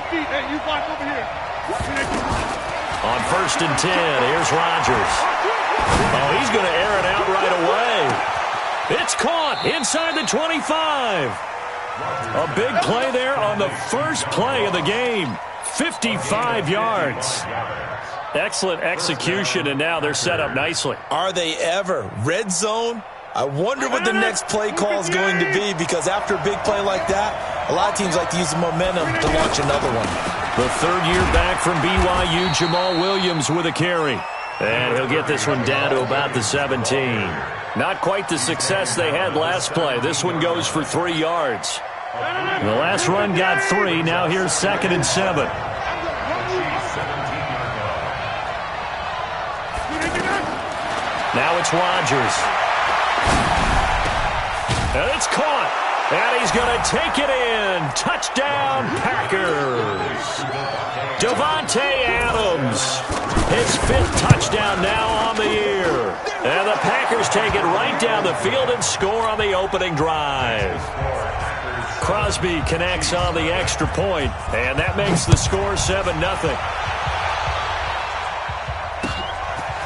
Hey, you block over here. On 1st and 10, here's Rodgers. Oh, he's going to air it out right away. It's caught inside the 25. A big play there on the first play of the game. 55 yards. Excellent execution, and now they're set up nicely. Are they ever? Red zone? I wonder what the next play call is going to be, because after a big play like that, a lot of teams like to use the momentum to launch another one. The third year back from BYU, Jamal Williams with a carry. And he'll get this one down to about the 17. Not quite the success they had last play. This one goes for 3 yards. The last run got 3. Now here's 2nd and 7. Now it's Rodgers. And it's caught. And he's going to take it in. Touchdown, Packers. Davante Adams. His 5th touchdown now on the year. And the Packers take it right down the field and score on the opening drive. Crosby connects on the extra point, and that makes the score 7-0.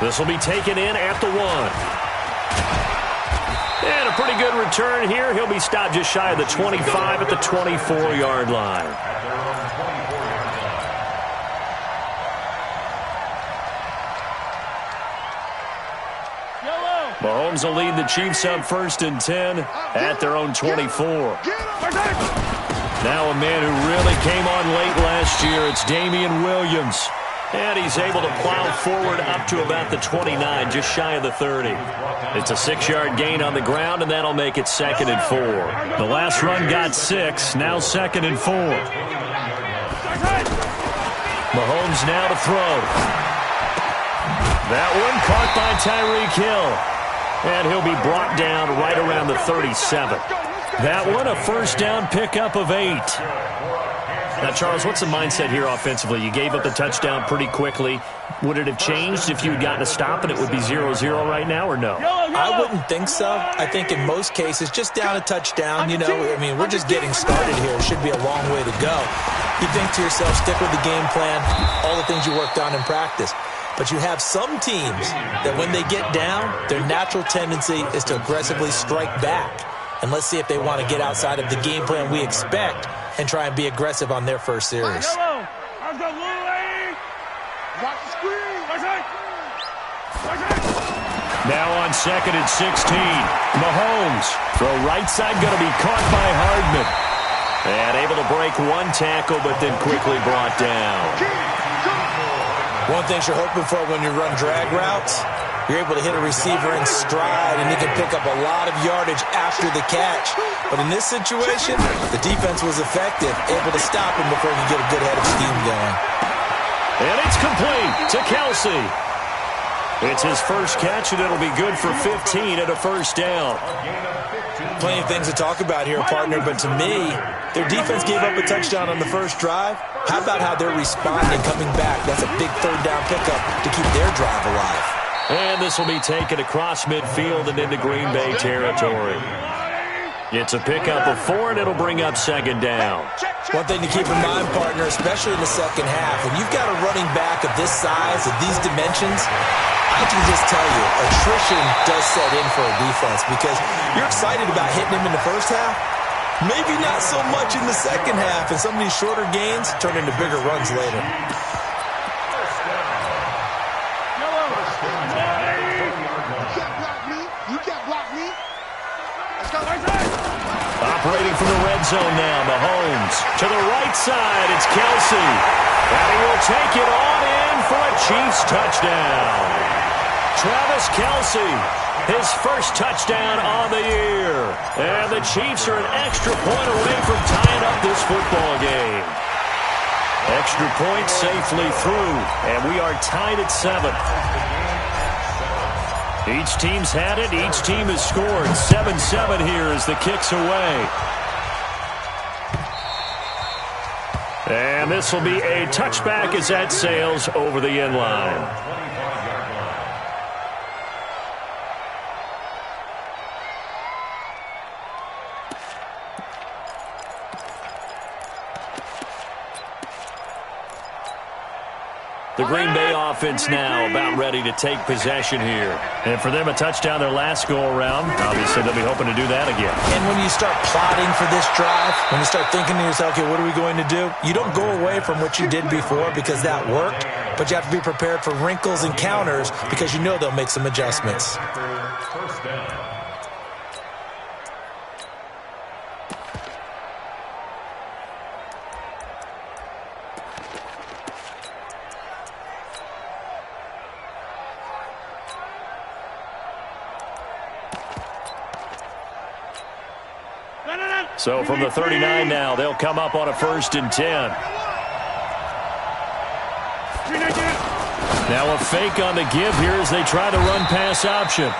This will be taken in at the 1. And a pretty good return here. He'll be stopped just shy of the 25 at the 24-yard line. Mahomes will lead the Chiefs up 1st and 10 at their own 24. Now a man who really came on late last year, it's Damian Williams. And he's able to plow forward up to about the 29, just shy of the 30. It's a 6-yard gain on the ground, and that'll make it 2nd and 4. The last run got 6, now 2nd and 4. Mahomes now to throw. That one caught by Tyreek Hill. And he'll be brought down right around the 37. That one, a first down pickup of 8. Now, Charles, what's the mindset here offensively? You gave up the touchdown pretty quickly. Would it have changed if you had gotten a stop and it would be 0-0 right now, or no? I wouldn't think so. I think in most cases, just down a touchdown, you know, I mean, we're just getting started here. It should be a long way to go. You think to yourself, stick with the game plan, all the things you worked on in practice. But you have some teams that when they get down, their natural tendency is to aggressively strike back. And let's see if they want to get outside of the game plan we expect and try and be aggressive on their first series. Now on 2nd and 16. Mahomes. Throw right side going to be caught by Hardman. And able to break one tackle, but then quickly brought down. One thing you're hoping for when you run drag routes, you're able to hit a receiver in stride, and he can pick up a lot of yardage after the catch. But in this situation, the defense was effective, able to stop him before he could get a good head of steam going. And it's complete to Kelsey. It's his first catch, and it'll be good for 15 at a first down. Plenty of things to talk about here, partner, but to me, their defense gave up a touchdown on the first drive. How about how they're responding, coming back? That's a big third down pickup to keep their drive alive. And this will be taken across midfield and into Green Bay territory. It's a pickup of 4, and it'll bring up 2nd down. One thing to keep in mind, partner, especially in the second half, when you've got a running back of this size, of these dimensions, I can just tell you, attrition does set in for a defense because you're excited about hitting him in the first half. Maybe not so much in the second half, and some of these shorter gains turn into bigger runs later. Operating from the red zone now, Mahomes. To the right side, it's Kelsey. And he will take it on in for a Chiefs touchdown. Travis Kelsey, his first touchdown on the year. And the Chiefs are an extra point away from tying up this football game. Extra point safely through, and we are tied at 7. Each team's had it. Each team has scored. 7-7 here as the kick's away. And this will be a touchback as that sails over the end line. The Green Bay offense now about ready to take possession here. And for them, a touchdown their last go-around. Obviously, they'll be hoping to do that again. And when you start plotting for this drive, when you start thinking to yourself, okay, what are we going to do? You don't go away from what you did before because that worked, but you have to be prepared for wrinkles and counters because you know they'll make some adjustments. First down. So from the 39 now, they'll come up on a 1st and 10. Now a fake on the give here as they try the run-pass option.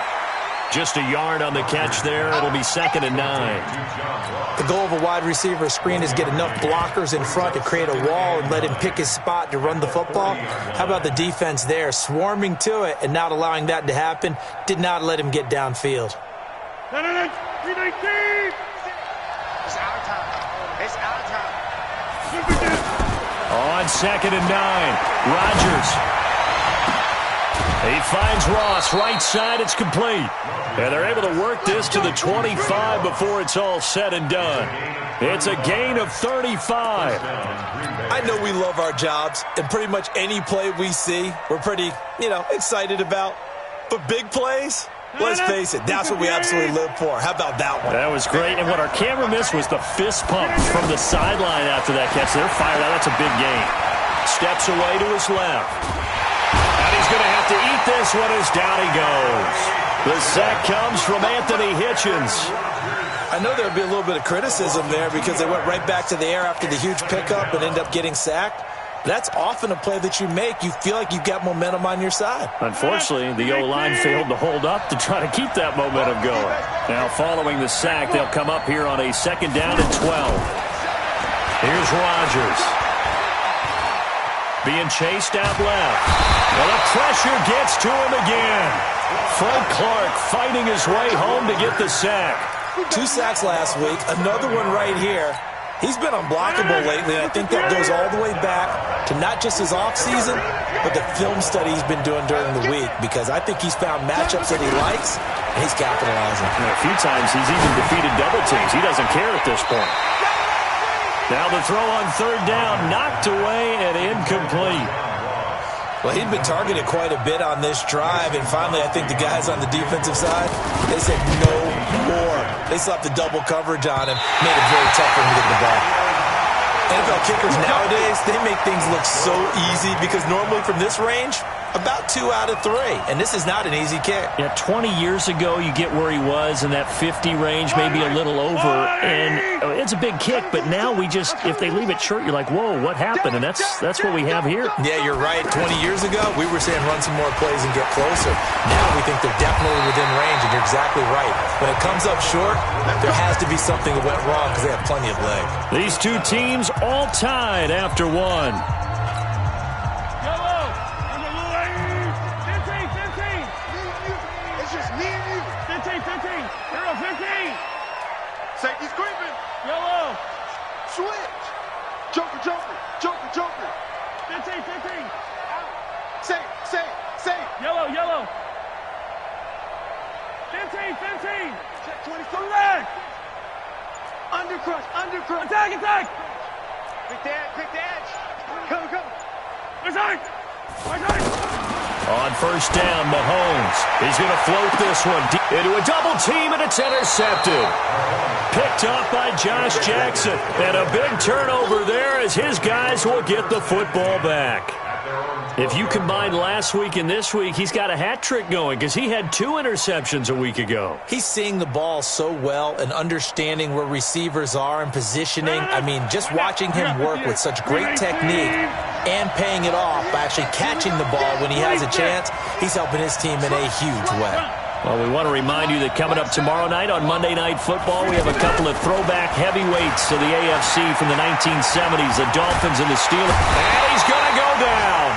Just a yard on the catch there. It'll be 2nd and 9. The goal of a wide receiver screen is get enough blockers in front to create a wall and let him pick his spot to run the football. How about the defense there, swarming to it and not allowing that to happen? Did not let him get downfield. On 2nd and 9, Rodgers. He finds Ross, right side, it's complete. And they're able to work this to the 25 before it's all said and done. It's a gain of 35. I know we love our jobs, and pretty much any play we see, we're pretty, excited about. But big plays, let's face it, that's what we absolutely live for. How about that one? That was great. And what our camera missed was the fist pump from the sideline after that catch. They're fired out. That's a big gain. Steps away to his left. And he's going to have to eat this one as down he goes. The sack comes from Anthony Hitchens. I know there'll be a little bit of criticism there because they went right back to the air after the huge pickup and end up getting sacked. That's often a play that you make. You feel like you've got momentum on your side. Unfortunately, the O-line failed to hold up to try to keep that momentum going. Now, following the sack, they'll come up here on a 2nd down and 12. Here's Rodgers. Being chased out left. Well, the pressure gets to him again. Frank Clark fighting his way home to get the sack. 2 sacks last week, another one right here. He's been unblockable lately, and I think that goes all the way back to not just his offseason, but the film study he's been doing during the week, because I think he's found matchups that he likes, and he's capitalizing. And a few times he's even defeated double teams. He doesn't care at this point. Now the throw on 3rd down, knocked away and incomplete. Well, he'd been targeted quite a bit on this drive, and finally I think the guys on the defensive side, they said no more. They slapped the double coverage on him, made it very tough for him to get the ball. NFL kickers nowadays, they make things look so easy because normally from this range, about 2 out of 3. And this is not an easy kick. Yeah, 20 years ago, you get where he was in that 50 range, maybe a little over. And it's a big kick, but now we just, if they leave it short, you're like, whoa, what happened? And that's what we have here. Yeah, you're right. 20 years ago, we were saying run some more plays and get closer. Now we think they're definitely within range, and you're exactly right. When it comes up short, there has to be something that went wrong because they have plenty of leg. These two teams all tied after one. Safety's creeping. Yellow. Switch. Joker, joker, joker, joker. 15, 15. Out. Safe. Yellow, yellow. 15, 15. Check 24. Leg. Undercrush. Attack. Pick the edge. Come. Right side. On 1st down, Mahomes. He's going to float this one into a double team, and it's intercepted. Picked up by Josh Jackson. And a big turnover there as his guys will get the football back. If you combine last week and this week, he's got a hat trick going because he had 2 interceptions a week ago. He's seeing the ball so well and understanding where receivers are and positioning. I mean, just watching him work with such great technique and paying it off by actually catching the ball when he has a chance, he's helping his team in a huge way. Well, we want to remind you that coming up tomorrow night on Monday Night Football, we have a couple of throwback heavyweights of the AFC from the 1970s, the Dolphins and the Steelers. And he's going to go down.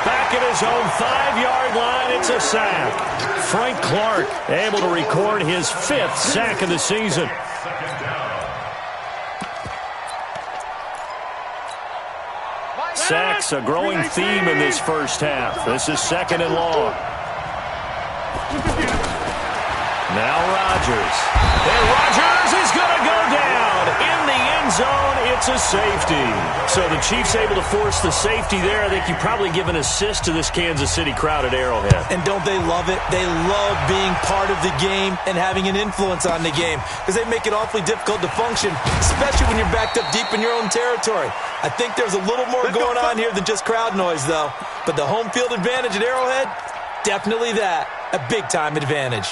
Back at his own 5-yard line, it's a sack. Frank Clark able to record his 5th sack of the season. Sacks, a growing theme in this first half. This is 2nd and long. Now Rodgers. And Rodgers is going to go down. In the end zone, it's a safety. So the Chiefs able to force the safety there. I think you probably give an assist to this Kansas City crowd at Arrowhead. And don't they love it? They love being part of the game and having an influence on the game because they make it awfully difficult to function, especially when you're backed up deep in your own territory. I think there's a little more going on here than just crowd noise, though. But the home field advantage at Arrowhead, definitely that. A big-time advantage.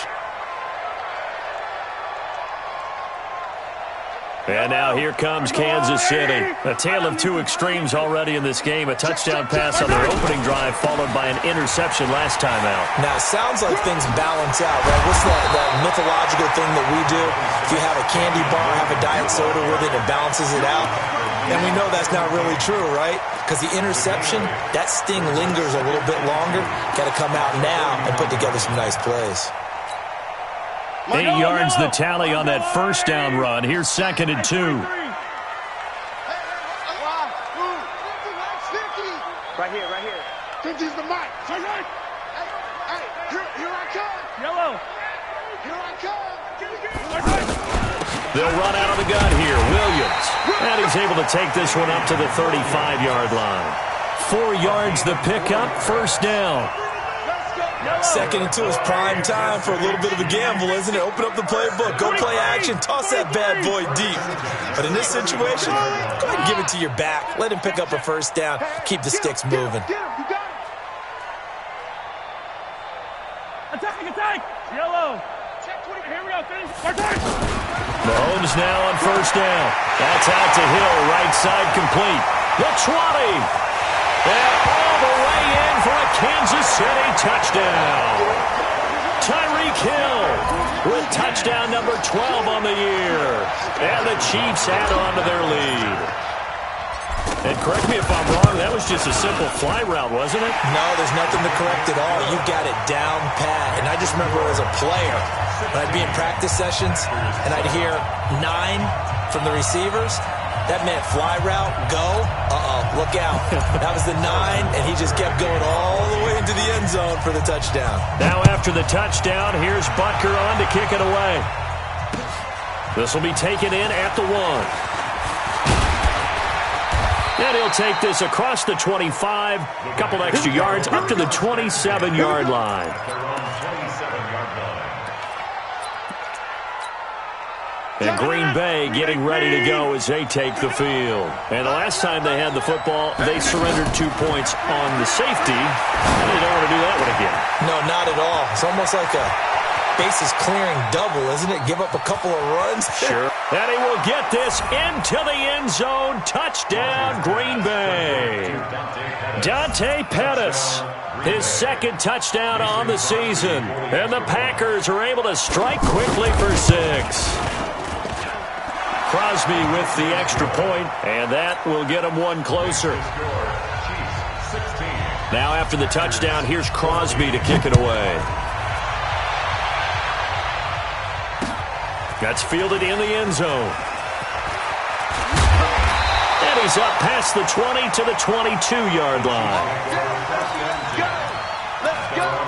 And now here comes Kansas City. A tale of two extremes already in this game. A touchdown pass on their opening drive followed by an interception last time out. Now, it sounds like things balance out, right? What's that mythological thing that we do? If you have a candy bar, have a diet soda with it, it balances it out. And we know that's not really true, right? Because the interception, that sting lingers a little bit longer. Got to come out now and put together some nice plays. 8 yards the tally on that first down run. Here's 2nd and 2. Right here, right here. 50's the mic. Hey, here I come. Yellow. Here I come. They'll run out of the gun here. Williams. And he's able to take this one up to the 35-yard line. 4 yards the pickup, first down. 2nd and 2 is prime time for a little bit of a gamble, isn't it? Open up the playbook, go play action, toss that bad boy deep. But in this situation, go ahead and give it to your back. Let him pick up a first down. Keep the sticks moving. Attack! Yellow. Here we go, Mahomes now on first down. That's out to Hill, right side complete. The 20. And all the way in for a Kansas City touchdown. Tyreek Hill with touchdown number 12 on the year. And the Chiefs add on to their lead. And correct me if I'm wrong, that was just a simple fly route, wasn't it? No, there's nothing to correct at all. You got it down pat. And I just remember as a player, when I'd be in practice sessions and I'd hear 9 from the receivers, that meant fly route, go, look out. That was the 9, and he just kept going all the way into the end zone for the touchdown. Now after the touchdown, here's Butker on to kick it away. This will be taken in at the 1. And he'll take this across the 25, a couple extra yards, up to the 27-yard line. And Green Bay getting ready to go as they take the field. And the last time they had the football, they surrendered 2 points on the safety. And they don't want to do that one again. No, not at all. It's almost like a bases clearing double, isn't it? Give up a couple of runs. Sure. And he will get this into the end zone. Touchdown, Green Bay. Dante Pettis, his 2nd touchdown on the season. And the Packers are able to strike quickly for 6. Crosby with the extra point, and that will get him one closer. Now after the touchdown, here's Crosby to kick it away. That's fielded in the end zone. And he's up past the 20 to the 22-yard line. Let's go.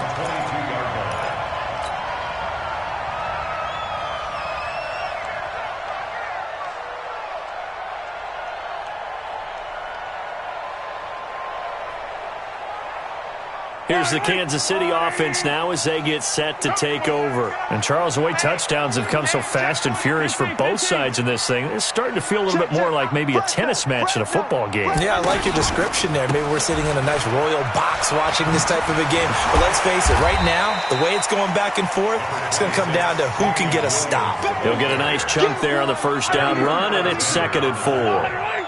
Here's the Kansas City offense now as they get set to take over. And, Charles, the way touchdowns have come so fast and furious for both sides in this thing, it's starting to feel a little bit more like maybe a tennis match in a football game. Yeah, I like your description there. Maybe we're sitting in a nice royal box watching this type of a game. But let's face it, right now, the way it's going back and forth, it's going to come down to who can get a stop. He'll get a nice chunk there on the first down run, and it's 2nd and 4.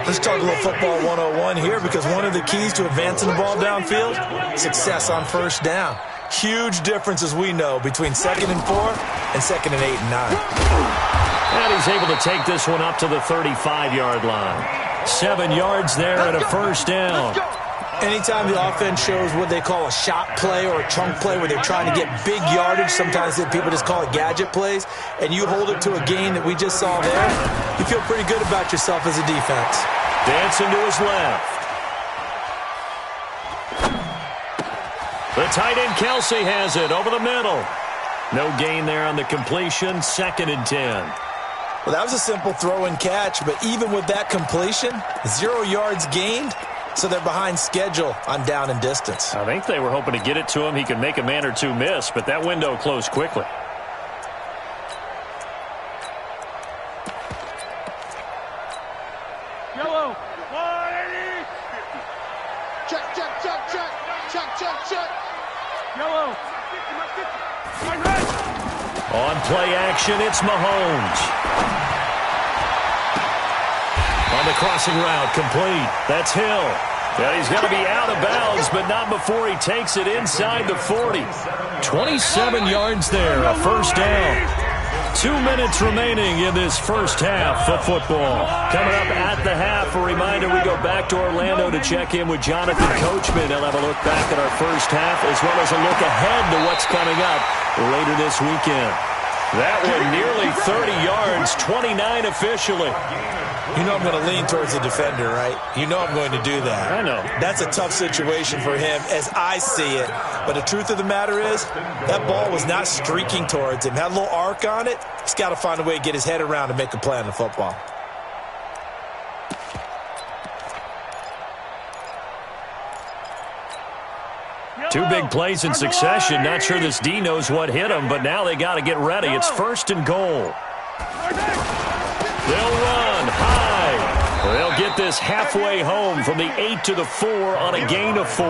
Let's talk a little football 101 here, because one of the keys to advancing the ball downfield, success on first down. Huge difference, as we know, between 2nd and 4 and 2nd and 8 and 9. And he's able to take this one up to the 35-yard line. 7 yards there and a first down. Anytime the offense shows what they call a shot play or a chunk play where they're trying to get big yardage, sometimes people just call it gadget plays, and you hold it to a gain that we just saw there, you feel pretty good about yourself as a defense. Dancing to his left. The tight end Kelsey has it over the middle. No gain there on the completion. 2nd and 10. Well, that was a simple throw and catch, but even with that completion, 0 yards gained, so they're behind schedule on down and distance. I think they were hoping to get it to him. He could make a man or two miss, but that window closed quickly. Yellow. 180. Check, check, check, check. Check, check, check. Yellow. Right, right. On play action, it's Mahomes. On the crossing route, complete. That's Hill. Yeah, he's going to be out of bounds, but not before he takes it inside the 40. 27 yards there, a first down. 2 minutes remaining in this first half of football. Coming up at the half, a reminder we go back to Orlando to check in with Jonathan Coachman. He'll have a look back at our first half as well as a look ahead to what's coming up later this weekend. That one nearly 30 yards, 29 officially. You know I'm going to lean towards the defender, right? You know I'm going to do that. I know. That's a tough situation for him as I see it. But the truth of the matter is, that ball was not streaking towards him. Had a little arc on it. He's got to find a way to get his head around and make a play on the football. Two big plays in succession. Not sure this D knows what hit him, but now they got to get ready. It's 1st and goal. They'll run high. They'll get this halfway home from the 8 to the 4 on a gain of 4.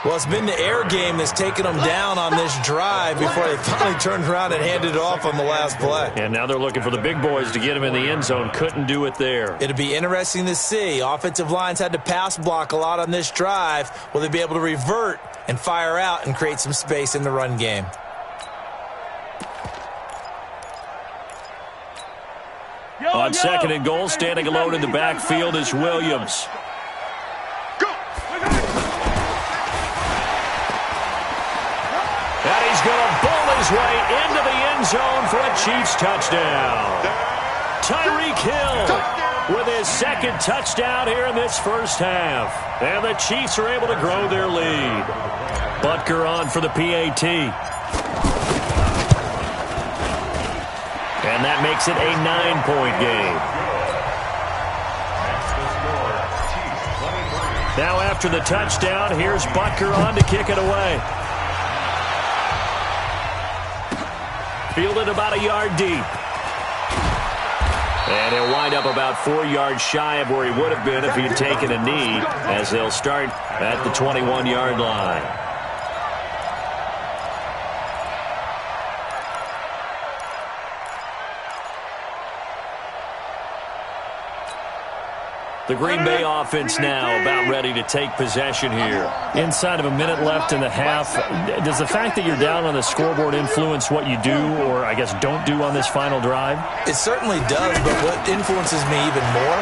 Well, it's been the air game that's taken them down on this drive before they finally turned around and handed it off on the last play. And now they're looking for the big boys to get him in the end zone. Couldn't do it there. It'll be interesting to see. Offensive lines had to pass block a lot on this drive. Will they be able to revert and fire out and create some space in the run game? On 2nd and goal, standing alone in the backfield is Williams. And he's going to bowl his way into the end zone for a Chiefs touchdown. Tyreek Hill with his 2nd touchdown here in this first half. And the Chiefs are able to grow their lead. Butker on for the PAT. And that makes it a 9-point game. Now after the touchdown, here's Butker on to kick it away. Fielded about a yard deep. And he'll wind up about 4 yards shy of where he would have been if he'd taken a knee, as they'll start at the 21-yard line. The Green Bay offense now about ready to take possession here. Inside of a minute left in the half, does the fact that you're down on the scoreboard influence what you do or, I guess, don't do on this final drive? It certainly does, but what influences me even more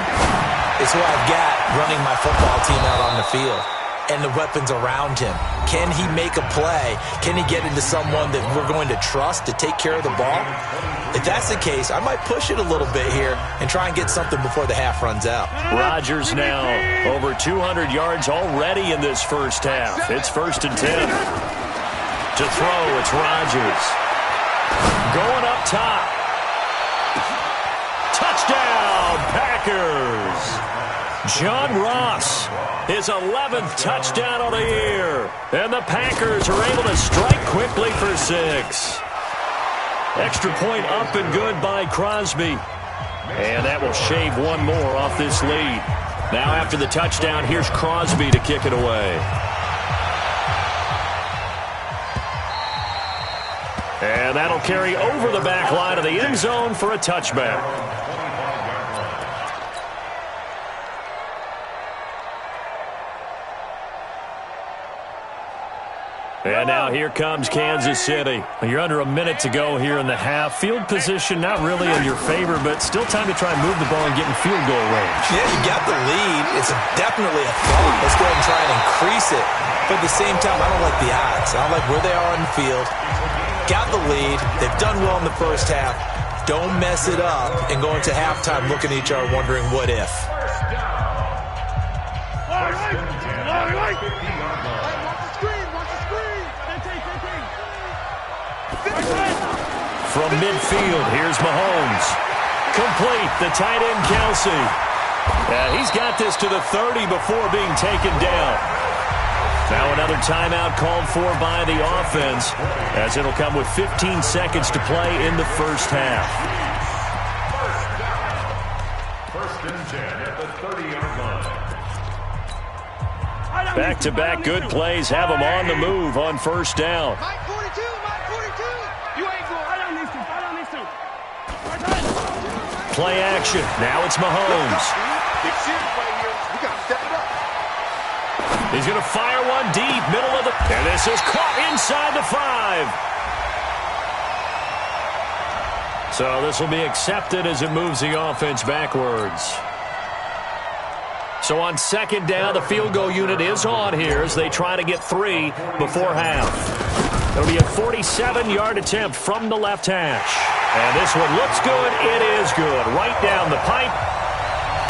is who I've got running my football team out on the field and the weapons around him. Can he make a play? Can he get into someone that we're going to trust to take care of the ball? If that's the case, I might push it a little bit here and try and get something before the half runs out. Rodgers now over 200 yards already in this first half. It's 1st and 10. To throw, it's Rodgers. Going up top. Touchdown, Packers. John Ross, his 11th touchdown of the year. And the Packers are able to strike quickly for 6. Extra point up and good by Crosby. And that will shave one more off this lead. Now after the touchdown, here's Crosby to kick it away. And that'll carry over the back line of the end zone for a touchback. And now here comes Kansas City. You're under a minute to go here in the half. Field position not really in your favor, but still time to try and move the ball and get in field goal range. Yeah, you got the lead. It's definitely a thought. Let's go ahead and try and increase it. But at the same time, I don't like the odds. I don't like where they are on the field. Got the lead. They've done well in the first half. Don't mess it up and go into halftime looking at each other wondering what if. From midfield, here's Mahomes. Complete, the tight end, Kelsey. He's got this to the 30 before being taken down. Now another timeout called for by the offense, as it'll come with 15 seconds to play in the first half. First and 10 at the 30-yard line. Back-to-back good plays have him on the move on first down. Mike 42, Mike 42. You ain't going. I don't need to. Play action. Now it's Mahomes. Big series right here. We got to step it up. He's going to fire one deep, middle of the... And this is caught inside the 5. So this will be accepted as it moves the offense backwards. So on second down, the field goal unit is on here as they try to get 3 before half. It'll be a 47-yard attempt from the left hash. And this one looks good. It is good. Right down the pipe.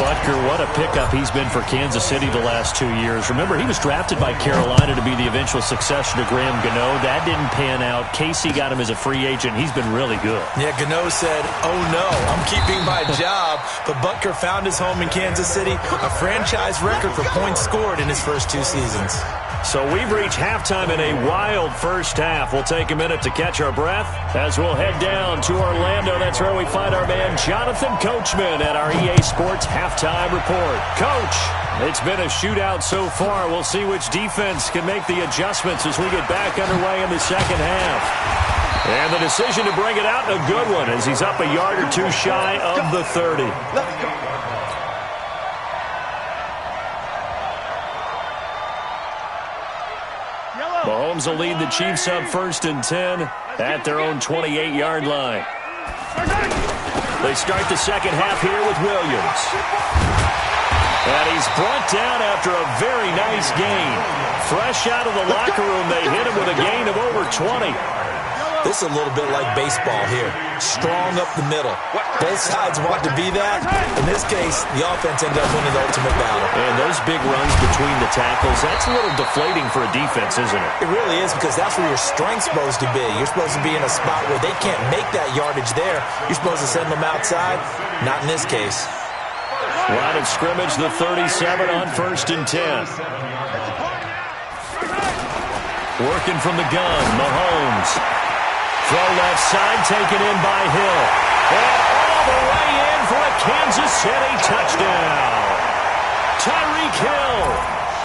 Butker, what a pickup he's been for Kansas City the last 2 years. Remember, he was drafted by Carolina to be the eventual successor to Graham Gano. That didn't pan out. Casey got him as a free agent. He's been really good. Yeah, Gano said, oh no, I'm keeping my job. But Butker found his home in Kansas City, a franchise record for points scored in his first 2 seasons. So we've reached halftime in a wild first half. We'll take a minute to catch our breath as we'll head down to Orlando. That's where we find our man Jonathan Coachman at our EA Sports Halftime Report. Coach, it's been a shootout so far. We'll see which defense can make the adjustments as we get back underway in the second half. And the decision to bring it out, a good one, as he's up a yard or 2 shy of the 30. Let's go. Mahomes will lead the Chiefs up first and 10 at their own 28-yard line. They start the second half here with Williams. And he's brought down after a very nice gain. Fresh out of the locker room, they hit him with a gain of over 20. This is a little bit like baseball here. Strong up the middle. Both sides want to be that. In this case, the offense ended up winning the ultimate battle. And those big runs between the tackles, that's a little deflating for a defense, isn't it? It really is, because that's where your strength's supposed to be. You're supposed to be in a spot where they can't make that yardage there. You're supposed to send them outside. Not in this case. Line of scrimmage, the 37 on first and 10. Working from the gun, Mahomes. Throw left side, taken in by Hill. And all the way in for a Kansas City touchdown. Tyreek Hill,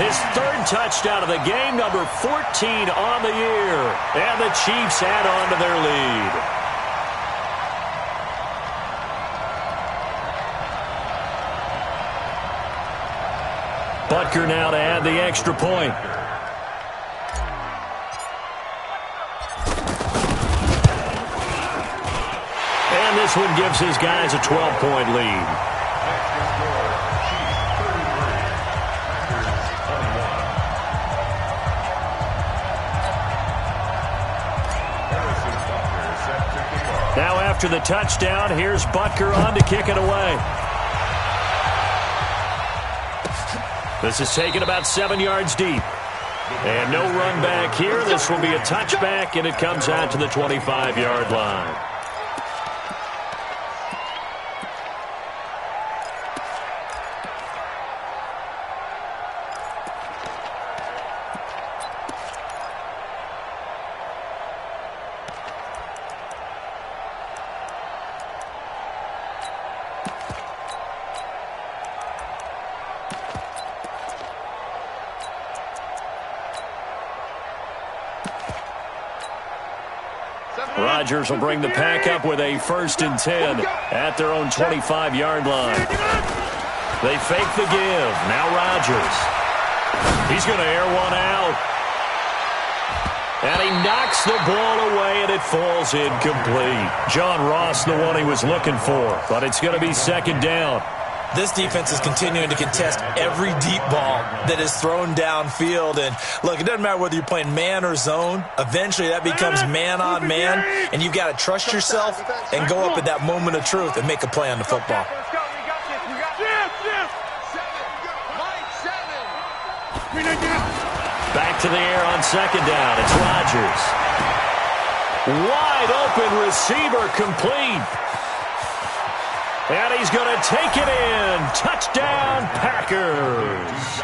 his 3rd touchdown of the game, number 14 on the year. And the Chiefs add on to their lead. Butker now to add the extra point. And this one gives his guys a 12-point lead. Now after the touchdown, here's Butker on to kick it away. This is taken about 7 yards deep. And no run back here. This will be a touchback, and it comes out to the 25-yard line. Rodgers will bring the pack up with a 1st and 10 at their own 25-yard line. They fake the give. Now Rodgers. He's going to air one out. And he knocks the ball away, and it falls incomplete. John Ross, the one he was looking for, but it's going to be 2nd down. This defense is continuing to contest every deep ball that is thrown downfield. And, look, it doesn't matter whether you're playing man or zone. Eventually, that becomes man-on-man, and you've got to trust yourself and go up at that moment of truth and make a play on the football. Back to the air on second down. It's Rodgers. Wide open receiver complete. And he's going to take it in. Touchdown, Packers.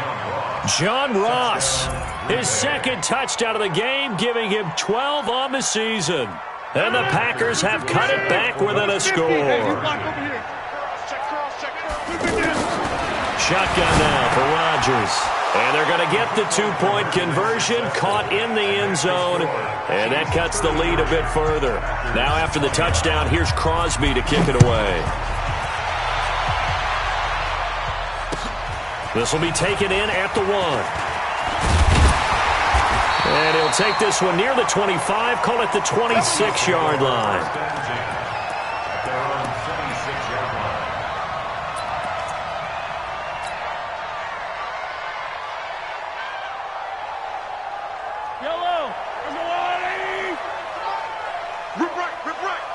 John Ross, his second touchdown of the game, giving him 12 on the season. And the Packers have cut it back within a score. Shotgun now for Rodgers. And they're going to get the two-point conversion, caught in the end zone. And that cuts the lead a bit further. Now after the touchdown, here's Crosby to kick it away. This will be taken in at the 1. And he'll take this one near the 25, call it the 26-yard line. Yellow, rip right.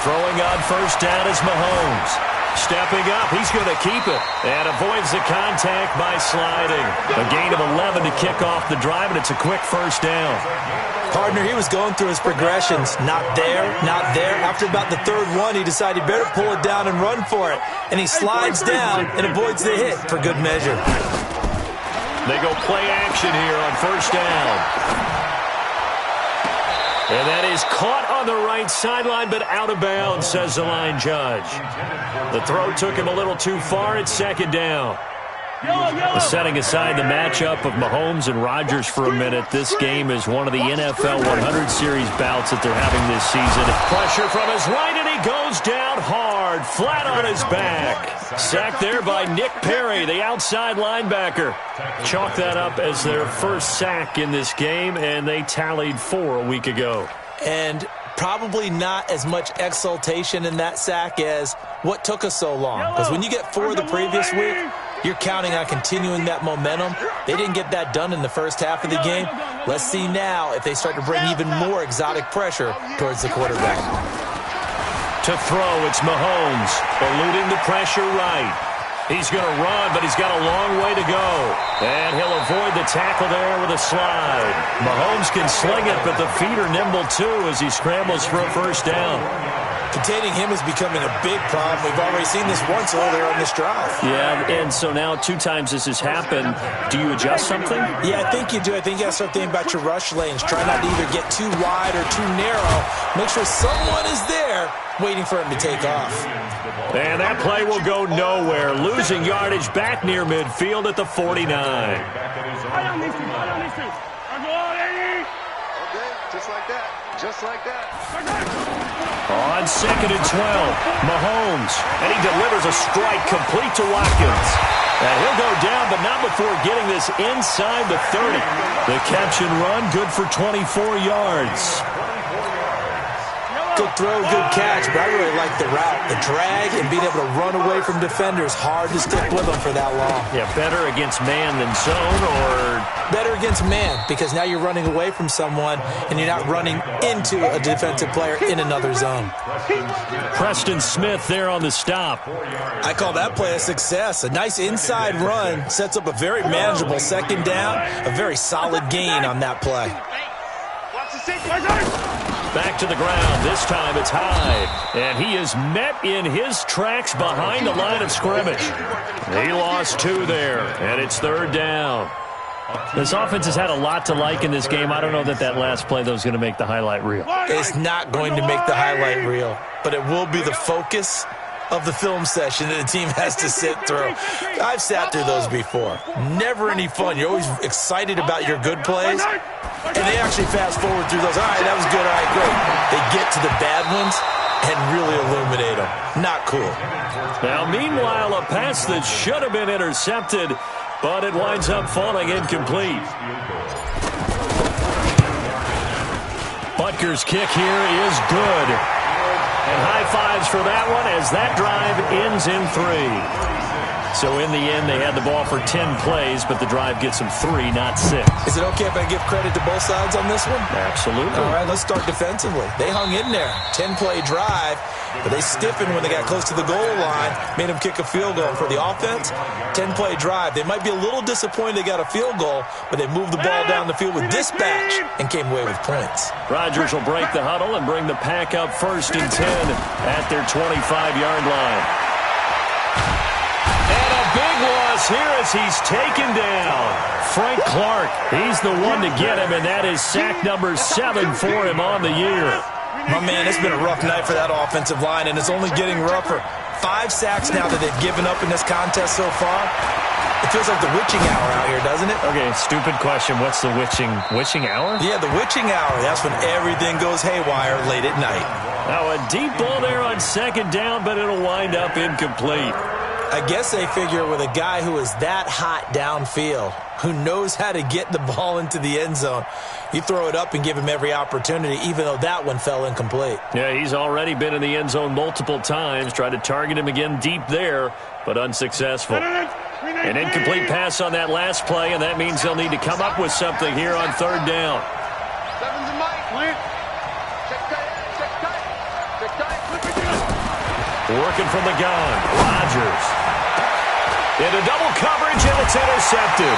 Throwing on first down is Mahomes. Stepping up, he's going to keep it. And avoids the contact by sliding. A gain of 11 to kick off the drive, and it's a quick first down. Partner, he was going through his progressions. Not there, not there. After about the third one, he decided he better pull it down and run for it. And he slides down and avoids the hit for good measure. They go play action here on first down. And that is caught on the right sideline, but out of bounds, says the line judge. The throw took him a little too far. It's second down. Setting aside the matchup of Mahomes and Rodgers for a minute, this game is one of the NFL 100 Series bouts that they're having this season. Pressure from his right, and he goes down hard, flat on his back. Sacked there by Nick Perry, the outside linebacker. Chalk that up as their first sack in this game, and they tallied 4 a week ago. And probably not as much exultation in that sack as what took us so long. Because when you get 4 the previous week, you're counting on continuing that momentum. They didn't get that done in the first half of the game. Let's see now if they start to bring even more exotic pressure towards the quarterback. To throw, it's Mahomes, eluding the pressure right. He's going to run, but he's got a long way to go. And he'll avoid the tackle there with a slide. Mahomes can sling it, but the feet are nimble too as he scrambles for a first down. Containing him is becoming a big problem. We've already seen this once earlier on this drive. Yeah, and so now 2 times this has happened. Do you adjust something? Yeah, I think you do. I think you got to start thinking about your rush lanes. Try not to either get too wide or too narrow. Make sure someone is there waiting for him to take off. And that play will go nowhere. Losing yardage back near midfield at the 49. Just like that. On second and 12, Mahomes, and he delivers a strike complete to Watkins. And he'll go down, but not before getting this inside the 30. The catch and run, good for 24 yards. Good throw, good catch, but I really like the route, the drag, and being able to run away from defenders. Hard to stick with them for that long. Yeah, better against man than zone, or better against man, because now you're running away from someone and you're not running into a defensive player in another zone. Preston Smith there on the stop. I call that play a success. A nice inside run sets up a very manageable second down, a very solid gain on that play. Back to the ground. This time it's Hyde. And he is met in his tracks behind the line of scrimmage. He lost 2 there, and it's third down. This offense has had a lot to like in this game. I don't know that last play, though, is going to make the highlight reel. It's not going to make the highlight reel, but it will be the focus of the film session that the team has to sit through. I've sat through those before. Never any fun. You're always excited about your good plays, and they actually fast forward through those. All right, that was good. All right, great. They get to the bad ones and really illuminate them. Not cool. Now, meanwhile, a pass that should have been intercepted, but it winds up falling incomplete. Butker's kick here is good. And high fives for that one as that drive ends in 3. So in the end, they had the ball for 10 plays, but the drive gets them 3, not 6. Is it okay if I give credit to both sides on this one? Absolutely. All right, let's start defensively. They hung in there. 10-play drive, but they stiffened when they got close to the goal line, made them kick a field goal. For the offense, 10-play drive. They might be a little disappointed they got a field goal, but they moved the ball down the field with dispatch and came away with points. Rodgers will break the huddle and bring the pack up 1st and 10 at their 25-yard line. And a big loss here as he's taken down. Frank Clark, he's the one to get him, and that is sack number 7 for him on the year. My man, it's been a rough night for that offensive line, and it's only getting rougher. 5 sacks now that they've given up in this contest so far. It feels like the witching hour out here, doesn't it? Okay, stupid question. What's the witching hour? Yeah, the witching hour. That's when everything goes haywire late at night. Now a deep ball there on 2nd down, but it'll wind up incomplete. I guess they figure with a guy who is that hot downfield, who knows how to get the ball into the end zone, you throw it up and give him every opportunity, even though that one fell incomplete. Yeah, he's already been in the end zone multiple times, tried to target him again deep there, but unsuccessful. An incomplete pass on that last play, and that means they'll need to come up with something here on 3rd down. Working from the gun, Rodgers. Into double coverage, and it's intercepted.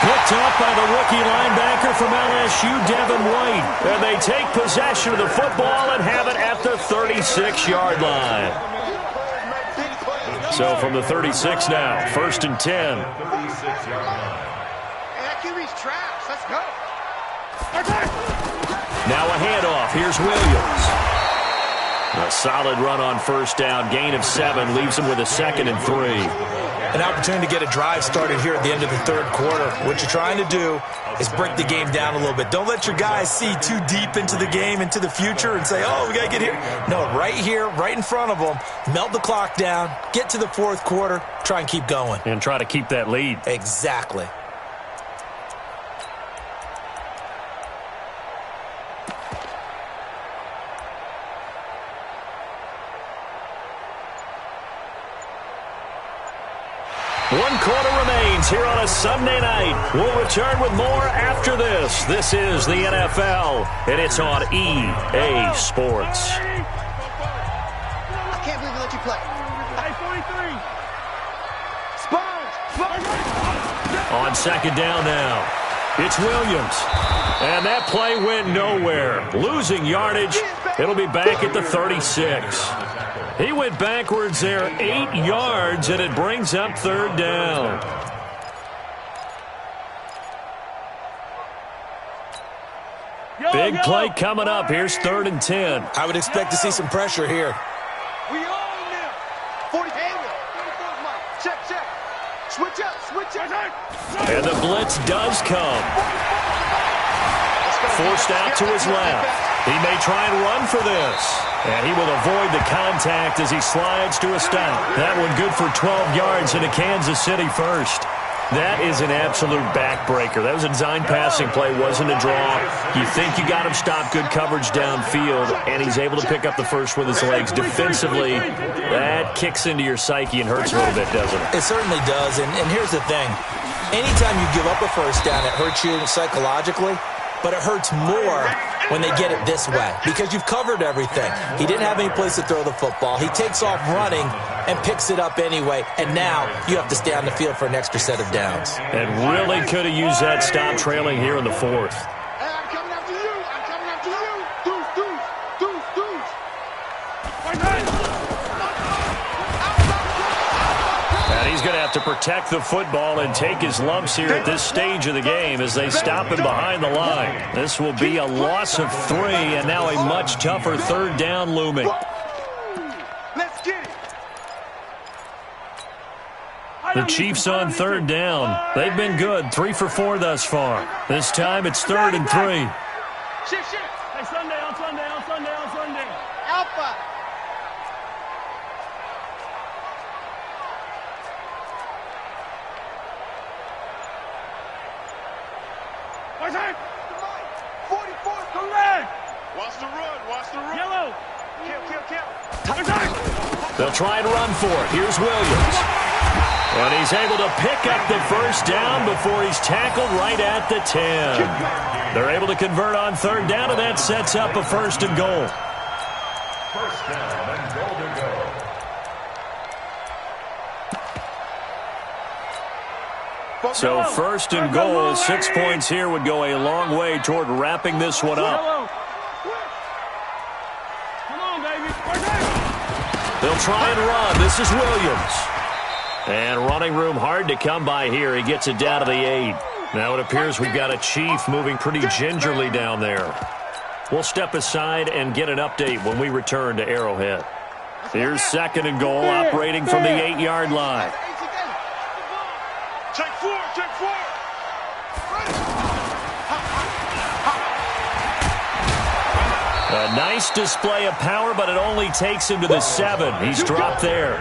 Picked off by the rookie linebacker from LSU, Devin White. And they take possession of the football and have it at the 36-yard line. So from the 36 now, 1st and 10. Now a handoff. Here's Williams. A solid run on 1st down. Gain of 7 leaves him with a 2nd and 3. An opportunity to get a drive started here at the end of the 3rd quarter. What you're trying to do is break the game down a little bit. Don't let your guys see too deep into the game, into the future, and say, oh, we got to get here. No, right here, right in front of them, melt the clock down, get to the 4th quarter, try and keep going. And try to keep that lead. Exactly. One quarter remains here on a Sunday night. We'll return with more after this. This is the NFL, and it's on EA Sports. I can't believe we let you play. Hey, 43. Sponge. On 2nd down now, it's Williams. And that play went nowhere. Losing yardage. It'll be back at the 36. He went backwards there 8 yards, and it brings up 3rd down. Big play coming up. Here's 3rd and 10. I would expect to see some pressure here. We own them. 40 check. Switch up. And the blitz does come. Forced out to his left. He may try and run for this. And he will avoid the contact as he slides to a stop. That one good for 12 yards into Kansas City first. That is an absolute backbreaker. That was a design passing play, wasn't a draw. You think you got him stopped, good coverage downfield, and he's able to pick up the first with his legs. Defensively, that kicks into your psyche and hurts a little bit, doesn't it? It certainly does, and here's the thing. Anytime you give up a 1st down, it hurts you psychologically, but it hurts more when they get it this way because you've covered everything. He didn't have any place to throw the football. He takes off running and picks it up anyway, and now you have to stay on the field for an extra set of downs. And really could have used that stop trailing here in the 4th. Hey, I'm coming after you. Deuce. And he's going to have to protect the football and take his lumps here at this stage of the game as they stop him behind the line. This will be a loss of 3, and now a much tougher 3rd down looming. Let's get it. The Chiefs on 3rd down. They've been good, 3 for 4 thus far. This time it's 3rd and 3. Shift. Hey, Sunday. Alpha. What's that? 44, correct. Watch the run. Yellow. Kill. They'll try and run for it. Here's Williams. And he's able to pick up the first down before he's tackled right at the 10. They're able to convert on third down, and that sets up a first and goal. First down and goal to go. So first and goal, 6 points here would go a long way toward wrapping this one up. Come on, baby. They'll try and run. This is Williams. And running room hard to come by here. He gets it down to the 8. Now it appears we've got a Chief moving pretty gingerly down there. We'll step aside and get an update when we return to Arrowhead. Here's second and goal, operating from the 8-yard line. Check four. A nice display of power, but it only takes him to the 7. He's dropped there.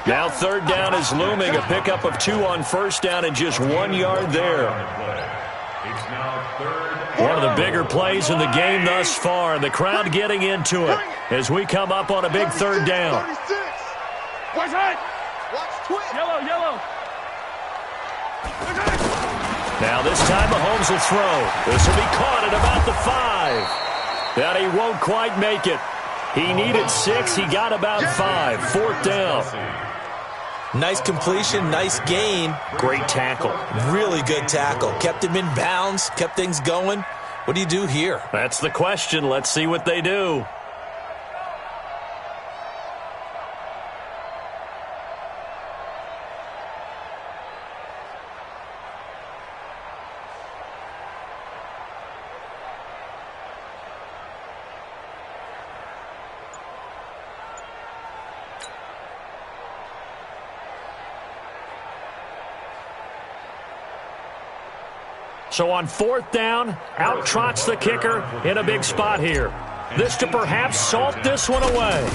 Now third down is looming. A pickup of 2 on first down and just 1 yard there. It's now third. One of the bigger plays in the game thus far, and the crowd getting into it as we come up on a big third down. Watch right. Yellow. Now this time Mahomes will throw. This will be caught at about the 5. That he won't quite make it. He needed 6. He got about 5. Fourth down. Nice completion, nice gain. Great tackle. Really good tackle. Kept him in bounds, kept things going. What do you do here? That's the question. Let's see what they do. So on fourth down, out trots the kicker in a big spot here. This to perhaps salt this one away.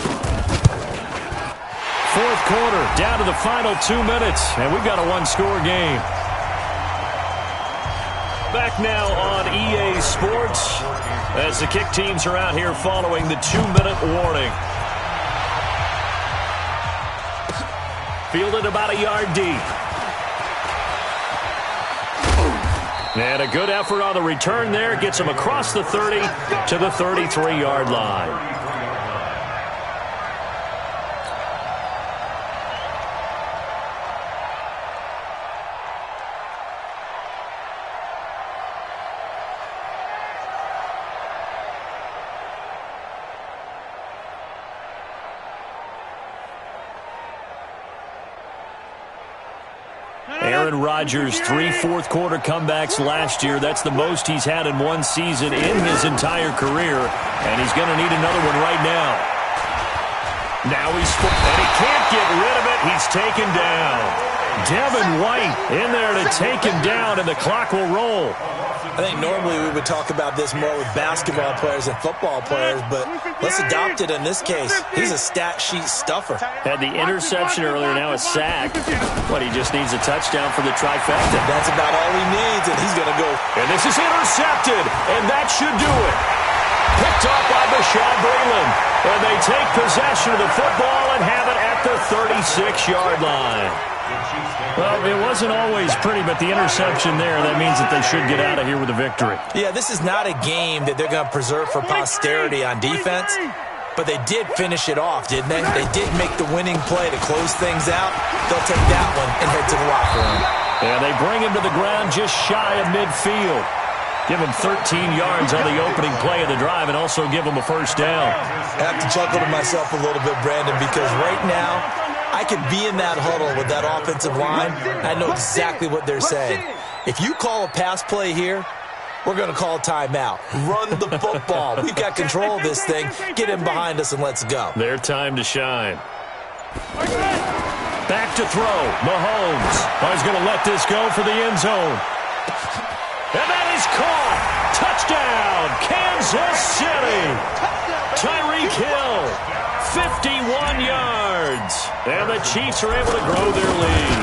Fourth quarter, down to the final 2 minutes, and we've got a one-score game. Back now on EA Sports as the kick teams are out here following the 2-minute warning. Fielded about a yard deep. And a good effort on the return there. Gets him across the 30 to the 33-yard line. Aaron Rodgers, 3 fourth-quarter comebacks last year. That's the most he's had in one season in his entire career, and he's going to need another one right now. Now and he can't get rid of it. He's taken down. Devin White in there to take him down, and the clock will roll. I think normally we would talk about this more with basketball players and football players, but let's adopt it in this case. He's a stat sheet stuffer. Had the interception earlier, now a sack. He just needs a touchdown for the trifecta. That's about all he needs, and he's going to go. And this is intercepted, and that should do it. Picked off by Bashaud Breeland, and they take possession of the football and have it at the 36-yard line. Well, it wasn't always pretty, but the interception there, that means that they should get out of here with a victory. Yeah, this is not a game that they're going to preserve for posterity on defense, but they did finish it off, didn't they? They did make the winning play to close things out. They'll take that one and head to the locker room. And they bring him to the ground just shy of midfield. Give him 13 yards on the opening play of the drive and also give him a first down. I have to chuckle to myself a little bit, Brandon, because right now I could be in that huddle with that offensive line. I know exactly what they're saying. If you call a pass play here, we're going to call a timeout. Run the football. We've got control of this thing. Get in behind us and let's go. Their time to shine. Back to throw. Mahomes. He's going to let this go for the end zone. And that is caught. Touchdown, Kansas City. Tyreek Hill, 51 yards. And the Chiefs are able to grow their lead.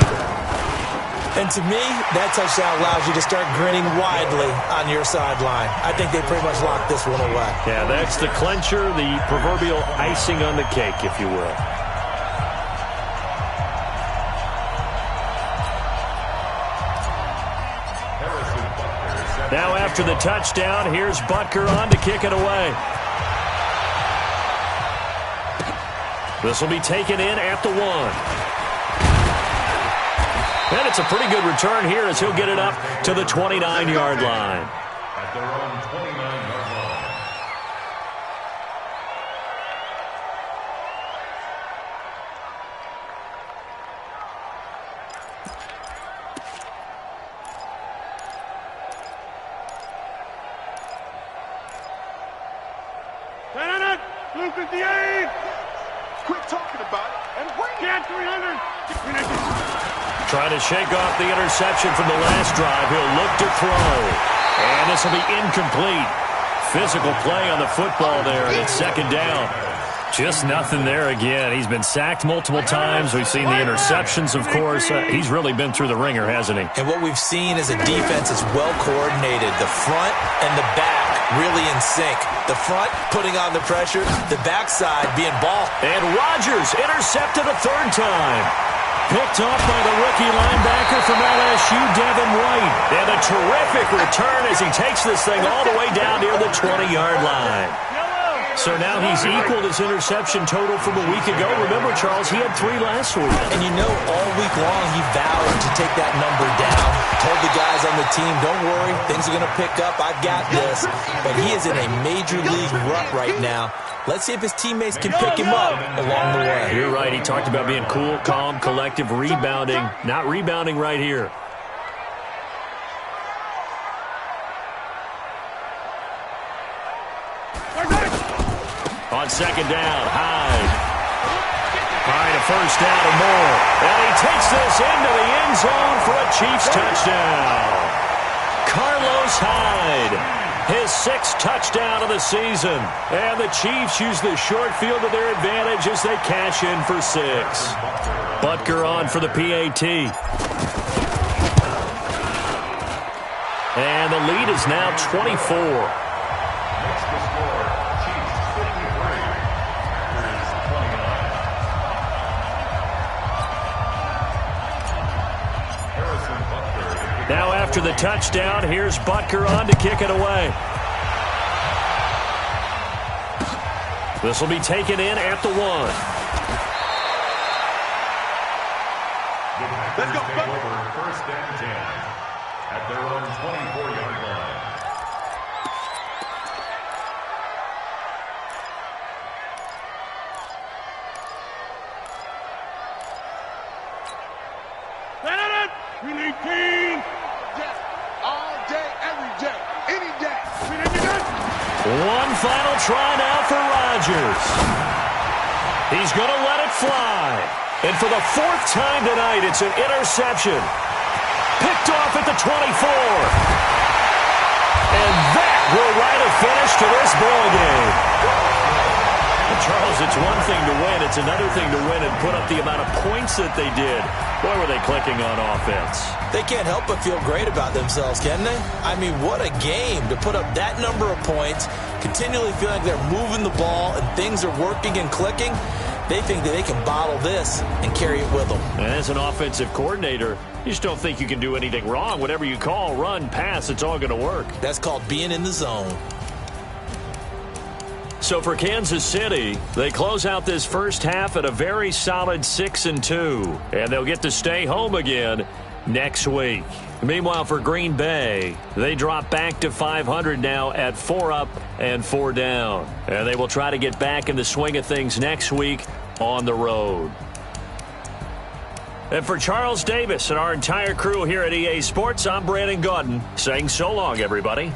And to me, that touchdown allows you to start grinning widely on your sideline. I think they pretty much locked this one away. Yeah, that's the clincher, the proverbial icing on the cake, if you will. Now after the touchdown, here's Butker on to kick it away. This will be taken in at the 1. And it's a pretty good return here as he'll get it up to the 29-yard line. At their own 29-yard line. Blue 58. Quit talking about it and bring it. Get 300. Trying to shake off the interception from the last drive. He'll look to throw. And this will be incomplete. Physical play on the football there, and it's second down. Just nothing there again. He's been sacked multiple times. We've seen the interceptions, of course. He's really been through the ringer, hasn't he? And what we've seen is a defense that's well coordinated. The front and the back really in sync. The front putting on the pressure, the backside being ball. And Rodgers intercepted a third time. Picked off by the rookie linebacker from LSU, Devin White. And a terrific return as he takes this thing all the way down near the 20-yard line. So now he's equaled his interception total from a week ago. Remember, Charles, he had 3 last week. And you know, all week long he vowed to take that number down. Told the guys on the team, don't worry, things are going to pick up. I've got this. But he is in a major league rut right now. Let's see if his teammates can pick him up along the way. You're right. He talked about being cool, calm, collective, rebounding. Not rebounding right here. On second down, Hyde. A first down or more. And he takes this into the end zone for a Chiefs touchdown. Carlos Hyde, his 6th touchdown of the season. And the Chiefs use the short field to their advantage as they cash in for 6. Butker on for the PAT. And the lead is now 24. Now after the touchdown, here's Butker on to kick it away. This will be taken in at the 1. Let's go, Butker. First and 10 at their own 24-yard line. We need team. All day, every day, any day. One final try now for Rodgers. He's going to let it fly. And for the 4th time tonight, it's an interception. Picked off at the 24. And that will write a finish to this ball game. And Charles, it's one thing to win. It's another thing to win and put up the amount of points that they did. Boy, were they clicking on offense. They can't help but feel great about themselves, can they? I mean, what a game to put up that number of points, continually feeling like they're moving the ball and things are working and clicking. They think that they can bottle this and carry it with them. And as an offensive coordinator, you just don't think you can do anything wrong. Whatever you call, run, pass, it's all going to work. That's called being in the zone. So for Kansas City, they close out this first half at a very solid 6-2. And they'll get to stay home again next week. Meanwhile, for Green Bay, they drop back to 500 now at 4 up and 4 down. And they will try to get back in the swing of things next week on the road. And for Charles Davis and our entire crew here at EA Sports, I'm Brandon Gaudin saying so long, everybody.